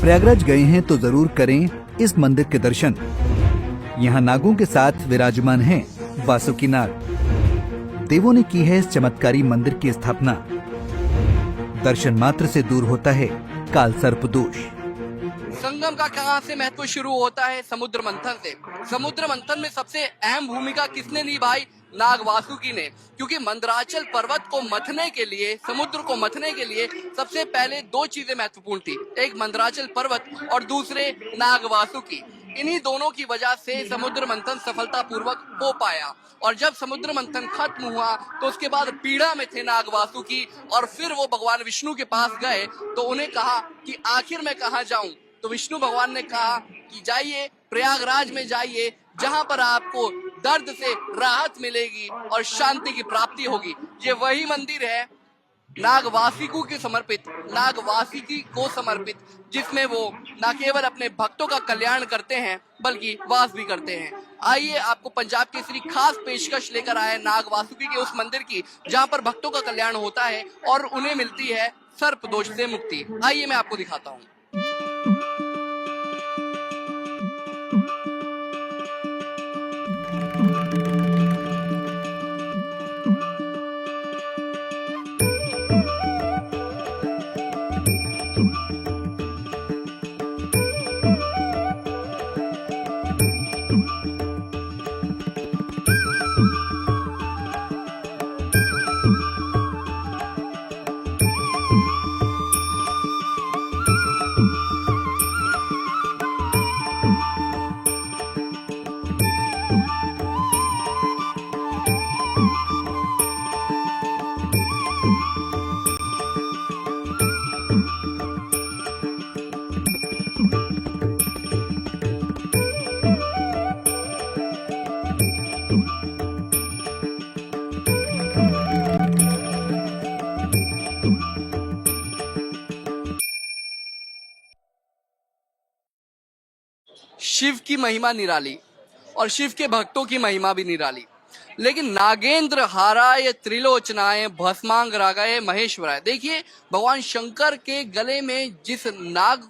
प्रयागराज गए हैं तो जरूर करें इस मंदिर के दर्शन। यहाँ नागों के साथ विराजमान हैं वासुकी नाग। देवों ने की है इस चमत्कारी मंदिर की स्थापना। दर्शन मात्र से दूर होता है काल सर्प दोष। संगम का कहाँ से महत्व शुरू होता है? समुद्र मंथन से। समुद्र मंथन में सबसे अहम भूमिका किसने निभाई? नाग वासुकी ने। क्योंकि मंदराचल पर्वत को मथने के लिए, समुद्र को मथने के लिए सबसे पहले दो चीजें महत्वपूर्ण थी, एक मंदराचल पर्वत और दूसरे नाग वासुकी। इन्हीं दोनों की वजह से समुद्र मंथन सफलतापूर्वक हो पाया। और जब समुद्र मंथन खत्म हुआ तो उसके बाद पीड़ा में थे नाग वासुकी, और फिर वो भगवान विष्णु के पास गए तो उन्हें कहा कि आखिर मैं कहाँ जाऊं? तो विष्णु भगवान ने कहा कि जाइए, प्रयागराज में जाइए, जहां पर आपको दर्द से राहत मिलेगी और शांति की प्राप्ति होगी। ये वही मंदिर है नागवासिकी को समर्पित, नागवासिकी को समर्पित, जिसमें वो न केवल अपने भक्तों का कल्याण करते हैं बल्कि वास भी करते हैं। आइए आपको पंजाब केसरी खास पेशकश लेकर आए नागवासुकी के उस मंदिर की, जहां पर भक्तों का कल्याण होता है और उन्हें मिलती है सर्प दोष से मुक्ति। आइए मैं आपको दिखाता हूँ। शिव की महिमा निराली और शिव के भक्तों की महिमा भी निराली, लेकिन नागेंद्र हाराय त्रिलोचनाय भस्मांग रागाय महेश्वराय। देखिए, भगवान शंकर के गले में जिस नाग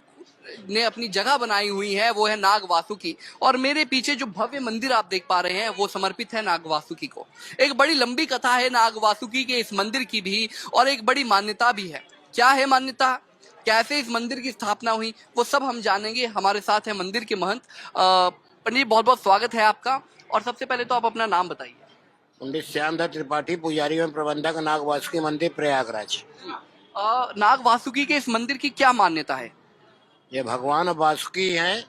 ने अपनी जगह बनाई हुई है वो है नाग वासुकी, और मेरे पीछे जो भव्य मंदिर आप देख पा रहे हैं वो समर्पित है नाग वासुकी को। एक बड़ी लंबी कथा है नाग वासुकी के इस मंदिर की भी, और एक बड़ी मान्यता भी है। क्या है मान्यता, कैसे इस मंदिर की स्थापना हुई, वो सब हम जानेंगे। हमारे साथ है मंदिर के महंत। पंडित, बहुत बहुत स्वागत है आपका। और सबसे पहले तो आप अपना नाम बताइए। पंडित श्यामधर त्रिपाठी, पुजारी एवं प्रबंधक, नाग वासुकी मंदिर, प्रयागराज। नाग वासुकी के इस मंदिर की क्या मान्यता है? ये भगवान वासुकी हैं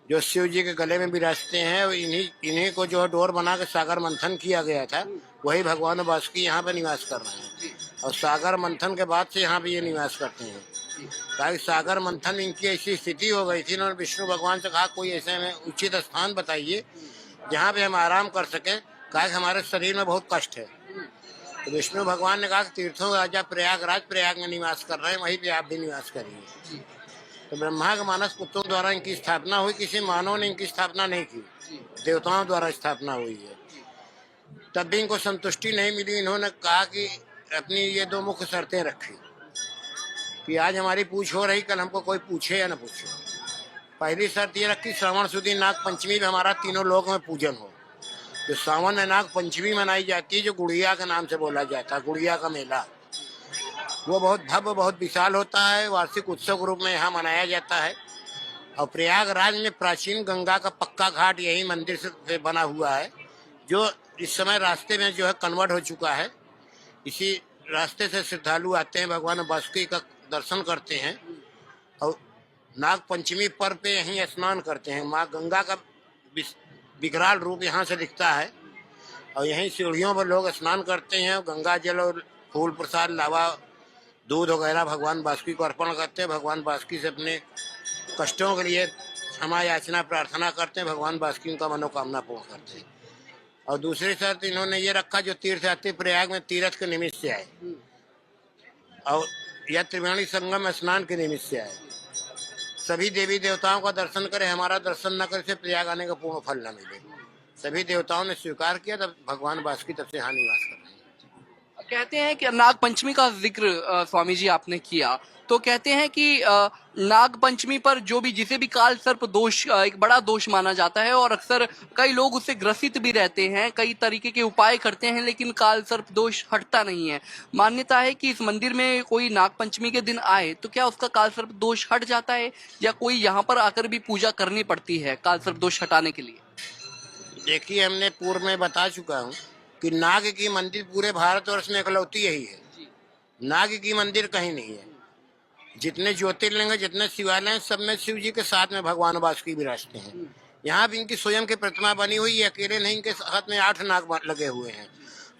जो शिव जी के गले में विराजते हैं। इन्हीं को जो डोर बना के सागर मंथन किया गया था, वही भगवान वासुकी यहाँ पे निवास कर रहे हैं। और सागर मंथन के बाद से यहाँ पे ये निवास करते हैं। ताकि सागर मंथन इनकी ऐसी स्थिति हो गई थी, इन्होंने विष्णु भगवान से कहा कोई ऐसे में उचित स्थान बताइए जहाँ पे हम आराम कर सकें, कहा कि हमारे शरीर में बहुत कष्ट है। तो विष्णु भगवान ने कहा कि तीर्थों राजा प्रयागराज, प्रयाग में निवास कर रहे हैं, वहीं पे आप भी निवास करिए। तो ब्रह्मा के मानस पुत्रों द्वारा इनकी स्थापना हुई। किसी मानव ने इनकी स्थापना नहीं की, देवताओं द्वारा स्थापना हुई है। तब भी इनको संतुष्टि नहीं मिली। इन्होंने कहा कि अपनी ये दो मुख्य शर्तें रखी कि आज हमारी पूछ हो रही, कल हमको कोई पूछे या न पूछे। पहली शर्त ये रखी, श्रावण सुदी नाग पंचमी में हमारा तीनों लोक में पूजन हो। जो सावन में नाग पंचमी मनाई जाती है, जो गुड़िया के नाम से बोला जाता है, गुड़िया का मेला, वो बहुत भव्य, बहुत विशाल होता है। वार्षिक उत्सव के रूप में यहाँ मनाया जाता है। और प्रयागराज में प्राचीन गंगा का पक्का घाट यही मंदिर से बना हुआ है, जो इस समय रास्ते में जो है कन्वर्ट हो चुका है। इसी रास्ते से श्रद्धालु आते हैं, भगवान वासुकी का दर्शन करते हैं और नाग पंचमी पर्व पे यहीं स्नान करते हैं। माँ गंगा का विकराल रूप यहाँ से दिखता है और यहीं सीढ़ियों पर लोग स्नान करते हैं। गंगा जल और फूल प्रसाद, लावा, दूध वगैरह भगवान वासुकी को अर्पण करते हैं। भगवान वासुकी से अपने कष्टों के लिए क्षमा याचना प्रार्थना करते हैं। भगवान वासुकी उनका मनोकामना पूर्ण करते हैं। और दूसरी शर्त इन्होंने ये रखा, जो तीर्थयात्री प्रयाग में तीर्थ के निमित्त से आए और या त्रिवेणी संगम स्नान के निमित्त से आए, सभी देवी देवताओं का दर्शन करें, हमारा दर्शन न करे से प्रयाग आने का पूर्ण फल न मिले। सभी देवताओं ने स्वीकार किया, तब भगवान वासुकी तब से यहाँ निवास कर रहे हैं। कहते हैं कि नाग पंचमी का जिक्र स्वामी जी आपने किया, तो कहते हैं कि नाग पंचमी पर जो भी जिसे भी काल सर्प दोष एक बड़ा दोष माना जाता है और अक्सर कई लोग उससे ग्रसित भी रहते हैं, कई तरीके के उपाय करते हैं, लेकिन काल सर्प दोष हटता नहीं है। मान्यता है कि इस मंदिर में कोई नाग पंचमी के दिन आए तो क्या उसका काल सर्प दोष हट जाता है या कोई यहाँ पर आकर भी पूजा करनी पड़ती है काल सर्प दोष हटाने के लिए? देखिए, हमने पूर्व में बता चुका हूँ कि नाग की मंदिर पूरे भारतवर्ष में इकलौती यही है। नाग की मंदिर कहीं नहीं है। जितने ज्योतिर्लिंग है, जितने शिवालय हैं, सब में शिव जी के साथ में भगवान वासुकी विराजते हैं। यहाँ भी इनकी स्वयं की प्रतिमा बनी हुई है, अकेले नहीं, इनके साथ में 8 नाग लगे हुए हैं।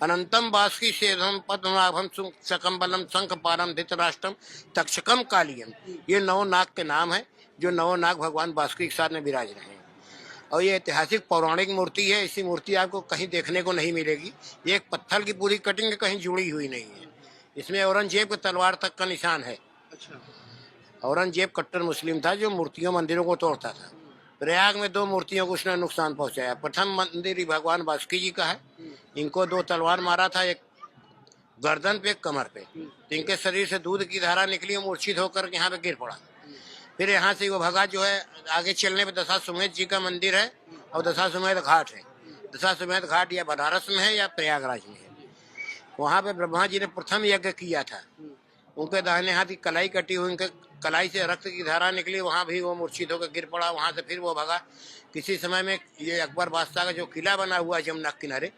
अनंतम वासुकी शेषम पद्मनाभम शकम्बलम शंखपालम धृतराष्ट्रम तक्षकम कालियम, ये 9 नाग के नाम है, जो 9 नाग भगवान वासुकी के साथ में विराज रहे हैं। और ये ऐतिहासिक पौराणिक मूर्ति है। ऐसी मूर्ति आपको कहीं देखने को नहीं मिलेगी। ये एक पत्थर की पूरी कटिंग कहीं जुड़ी हुई नहीं है। इसमें औरंगजेब के तलवार तक का निशान है। अच्छा। औरंगजेब कट्टर मुस्लिम था जो मूर्तियों मंदिरों को तोड़ता था। प्रयाग में 2 मूर्तियों को उसने नुकसान पहुंचाया। प्रथम मंदिर ही भगवान वासुकी जी का है। इनको 2 तलवार मारा था, एक गर्दन पे, एक कमर पे। इनके शरीर से दूध की धारा निकली, मूर्छित होकर यहाँ पे गिर पड़ा। फिर यहाँ से वो भगा जो है, आगे चलने पे दशाश्वमेध जी का मंदिर है और दशाश्वमेध घाट है। दशाश्वमेध घाट या बनारस में है या प्रयागराज में है। वहाँ पे ब्रह्मा जी ने प्रथम यज्ञ किया था। उनके दाहिने हाथ की कलाई कटी हुई, उनके कलाई से रक्त की धारा निकली, वहाँ भी वो मूर्छित होकर गिर पड़ा। वहाँ से फिर वो भगा। किसी समय में ये अकबर बादशाह का जो किला बना हुआ है जमुना किनारे,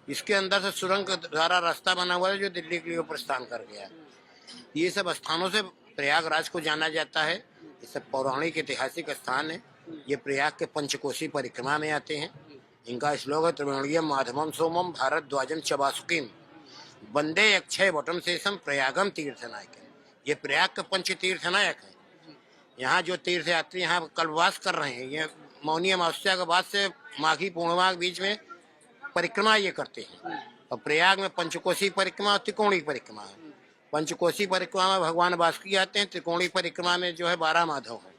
इसके अंदर से सुरंग द्वारा रास्ता बना हुआ है जो दिल्ली के लिए प्रस्थान कर गया। ये सब स्थानों से प्रयागराज को जाना जाता है। ये सब पौराणिक ऐतिहासिक स्थान है। ये प्रयाग के पंचकोशी परिक्रमा में आते हैं। इनका श्लोक है त्रिवेणीयम माधवम सोमम भारद्वाजम च वासुकीम वंदे अक्षय वटम शेषम प्रयागम तीर्थनायक। ये प्रयाग के पंच तीर्थनायक है। यहाँ जो तीर्थयात्री यहाँ कल्पवास कर रहे हैं, ये मौनी अमावस्या के बाद से माघी पूर्णिमा के बीच में परिक्रमा ये करते हैं। और प्रयाग में पंचकोशी परिक्रमा और त्रिकोणी परिक्रमा है। पंचकोशी परिक्रमा में भगवान वासुकी आते हैं। त्रिकोणी परिक्रमा में जो है 12 माधव है।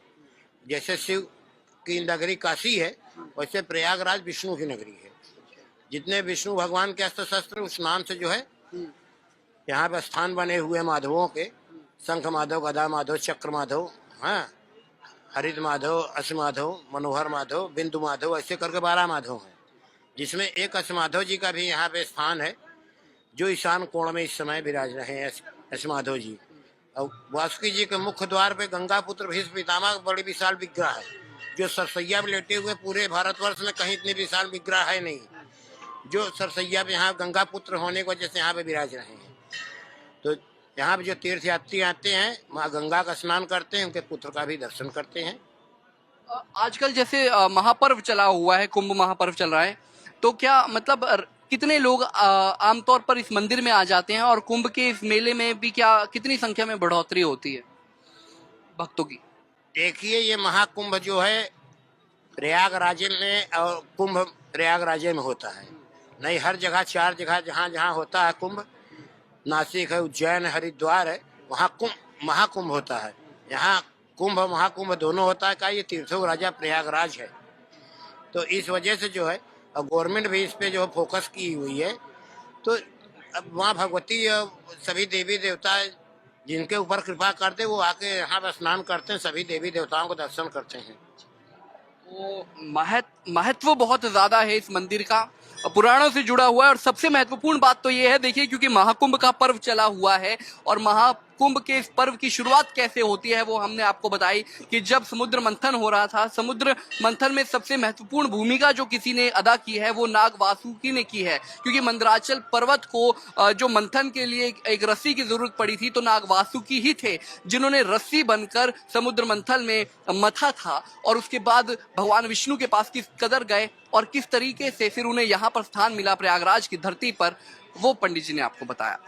जैसे शिव की नगरी काशी है, वैसे प्रयागराज विष्णु की नगरी है। जितने विष्णु भगवान के अस्त्र शस्त्र उस नाम से जो है यहाँ पे स्थान बने हुए माधवों के, शंख माधव, गदा माधव, चक्र माधव, हाँ, हरित माधव, अश्व माधव, मनोहर माधव, बिंदु माधव, ऐसे करके 12 माधव हैं। जिसमें एक अश्व माधव जी का भी यहाँ पे स्थान है, जो ईशान कोण में इस समय विराज रहे हैं अश्व माधव जी। और वासुकी जी के मुख्य द्वार पे गंगा पुत्र भीष्म पितामह बड़ी विशाल विग्रह है, जो सरसैया में लेटे हुए पूरे भारतवर्ष में कहीं इतनी विशाल विग्रह है नहीं, जो सरसैया पे यहाँ गंगा पुत्र होने की वजह से यहाँ पे विराज रहे हैं। तो यहाँ पे जो तीर्थयात्री आते हैं, माँ गंगा का स्नान करते हैं, उनके पुत्र का भी दर्शन करते हैं। आजकल जैसे महापर्व चला हुआ है, कुंभ महापर्व चल रहा है, तो क्या मतलब कितने लोग आमतौर पर इस मंदिर में आ जाते हैं और कुंभ के इस मेले में भी क्या कितनी संख्या में बढ़ोतरी होती है भक्तों की? देखिए, ये महाकुंभ जो है प्रयागराज में, और कुंभ प्रयागराज में होता है, नहीं हर जगह 4 जगह जहाँ जहाँ होता है कुंभ, नासिक है, उज्जैन, हरिद्वार है, वहाँ कुंभ महाकुंभ होता है। यहाँ कुंभ महाकुंभ दोनों होता है। का ये तीर्थों का राजा प्रयागराज है, तो इस वजह से जो है और गवर्नमेंट भी इस पे जो फोकस की हुई है। तो अब वहाँ भगवती सभी देवी देवता जिनके ऊपर कृपा करते वो आके यहाँ पर स्नान करते हैं, सभी देवी देवताओं को दर्शन करते हैं। वो महत्व बहुत ज्यादा है इस मंदिर का, पुराणों से जुड़ा हुआ है। और सबसे महत्वपूर्ण बात तो ये है, देखिए, क्योंकि महाकुंभ का पर्व चला हुआ है और महाकुंभ के इस पर्व की शुरुआत कैसे होती है वो हमने आपको बताई कि जब समुद्र मंथन हो रहा था, समुद्र मंथन में सबसे महत्वपूर्ण भूमिका जो किसी ने अदा की है वो नाग वासुकी ने की है। क्योंकि मंदराचल पर्वत को जो मंथन के लिए एक रस्सी की जरूरत पड़ी थी, तो नाग वासुकी ही थे जिन्होंने रस्सी बनकर समुद्र मंथन में मथा था। और उसके बाद भगवान विष्णु के पास किस कदर गए और किस तरीके से फिर उन्हें यहाँ पर स्थान मिला प्रयागराज की धरती पर, वो पंडित जी ने आपको बताया।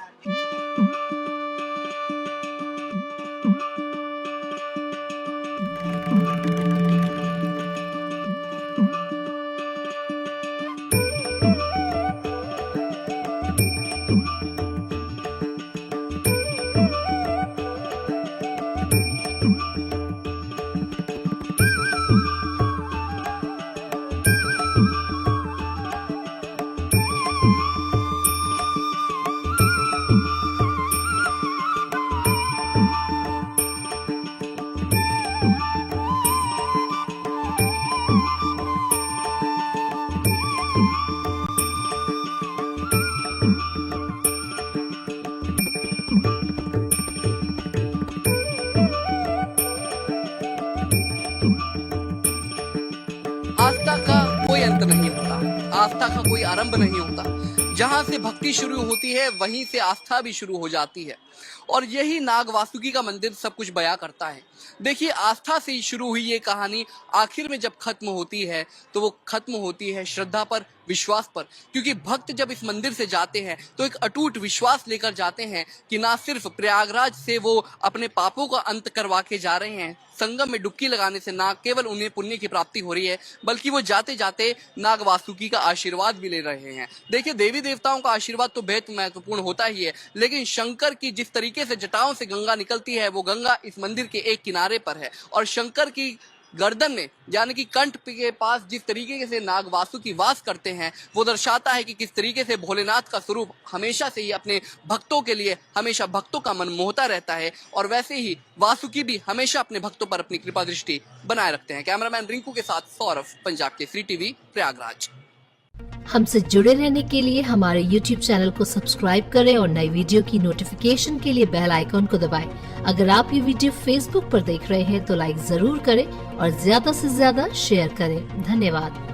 कोई अंत नहीं होता, आस्था का कोई आरंभ नहीं होता। जहां से भक्ति शुरू होती है वहीं से आस्था भी शुरू हो जाती है, और यही नाग वासुकी का मंदिर सब कुछ बयां करता है। देखिए, आस्था से ही शुरू हुई ये कहानी आखिर में जब खत्म होती है तो वो खत्म होती है श्रद्धा पर, विश्वास पर, क्योंकि भक्त जब इस मंदिर से जाते हैं तो एक अटूट विश्वास लेकर जाते हैं कि ना सिर्फ प्रयागराज से वो अपने पापों का अंत करवा के जा रहे हैं, संगम में डुबकी लगाने से ना केवल उन्हें पुण्य की प्राप्ति हो रही है, बल्कि वो जाते जाते नाग वासुकी का आशीर्वाद भी ले रहे हैं। देखिए, देवी देवताओं का आशीर्वाद तो बेहद महत्वपूर्ण होता ही है, लेकिन शंकर की जिस तरीके से जटाओं से गंगा निकलती है, वो गंगा इस मंदिर के एक किनारे पर है, और शंकर की गर्दन में यानी कि कंठ के पास जिस तरीके से नाग वासुकी वास करते हैं, वो दर्शाता है कि किस तरीके से भोलेनाथ का स्वरूप हमेशा से ही अपने भक्तों के लिए हमेशा भक्तों का मन मोहता रहता है, और वैसे ही वासुकी भी हमेशा अपने भक्तों पर अपनी कृपा दृष्टि बनाए रखते हैं। कैमरामैन रिंकू के साथ सौरभ, पंजाब केसरी टीवी, प्रयागराज। हमसे जुड़े रहने के लिए हमारे YouTube चैनल को सब्सक्राइब करें और नई वीडियो की नोटिफिकेशन के लिए बेल आइकॉन को दबाएं। अगर आप ये वीडियो Facebook पर देख रहे हैं तो लाइक जरूर करें और ज्यादा से ज्यादा शेयर करें। धन्यवाद।